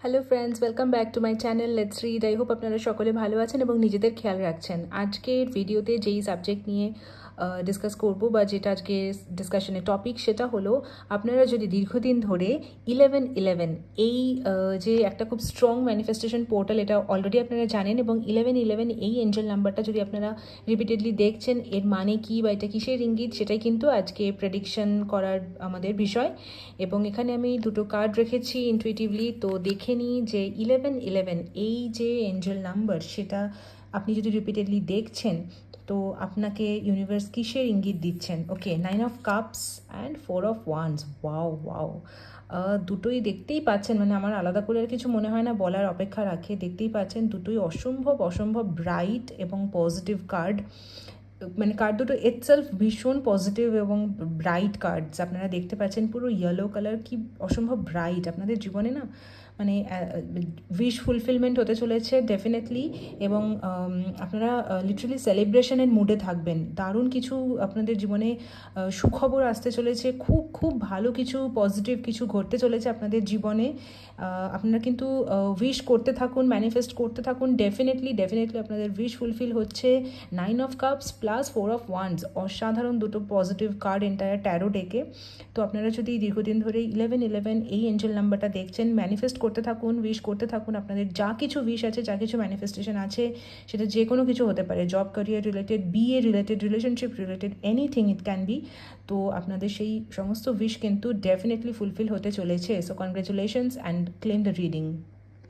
Hello friends, welcome back to my channel let's read. I hope আপনারা সকলে ভালো আছেন এবং নিজেদের খেয়াল রাখছেন। আজকের ভিডিওতে যেই সাবজেক্ট নিয়ে ডিসকাস করব বা যেটা আজকে ডিসকাশনের টপিক, সেটা হলো আপনারা যদি দীর্ঘদিন ধরে 1111 এই যে একটা খুব স্ট্রং ম্যানিফেস্টেশন পোর্টাল, এটা অলরেডি আপনারা জানেন, এবং 1111 এই এঞ্জেল নাম্বারটা যদি আপনারা রিপিটেডলি দেখছেন, এর মানে কি বা এটা কিসের ইঙ্গিত, সেটাই কিন্তু আজকে প্রেডিকশন করার আমাদের বিষয়। এবং এখানে আমি দুটো কার্ড রেখেছি ইনটুইটিভলি, তো দেখে নিই যে 1111 এই যে এঞ্জেল নাম্বার, সেটা আপনি যদি রিপিটেডলি দেখছেন তো আপনাকে ইউনিভার্স কিসের ইঙ্গিত দিচ্ছেন। ওকে, 9 of cups and 4 of wands. Wow wow, দুটোই দেখতেই পাচ্ছেন, মানে আমার আলাদা করে আর কিছু মনে হয় না, বলার অপেক্ষা রাখে। দেখতেই পাচ্ছেন দুটোই অসম্ভব অসম্ভব ব্রাইট এবং পজিটিভ কার্ড। মানে কার্ড দুটো ইটসেলফ ভীষণ পজিটিভ এবং ব্রাইট কার্ডস। আপনারা দেখতে পাচ্ছেন পুরো ইয়েলো কালার, কি অসম্ভব ব্রাইট। আপনাদের জীবনে না মানে উইশ ফুলফিলমেন্ট হতে চলেছে ডেফিনেটলি, এবং আপনারা লিটারালি সেলিব্রেশনের মুডে থাকবেন। দারুণ কিছু আপনাদের জীবনে সুখবর আসতে চলেছে, খুব খুব ভালো কিছু পজিটিভ কিছু ঘটতে চলেছে আপনাদের জীবনে। আপনারা কিন্তু উইশ করতে থাকুন, ম্যানিফেস্ট করতে থাকুন, ডেফিনেটলি আপনাদের উইশ ফুলফিল হচ্ছে। 9 of cups plus 4 of wands, অসাধারণ দুটো পজিটিভ কার্ড এন্টায়ার ট্যারো ডেকে। তো আপনারা যদি দীর্ঘদিন ধরে 1111 এই এঞ্জেল নাম্বারটা দেখছেন, ম্যানিফেস্ট করতে থাকুন, উইশ করতে থাকুন। আপনাদের যা কিছু উইশ আছে, যা কিছু ম্যানিফেস্টেশন আছে, সেটা যে কোনো কিছু হতে পারে, জব ক্যারিয়ার রিলেটেড, বিয়ে related, relationship related, anything it can be. তো আপনাদের সেই সমস্ত উইশ কিন্তু ডেফিনেটলি ফুলফিল হতে চলেছে। So congratulations and claim the reading.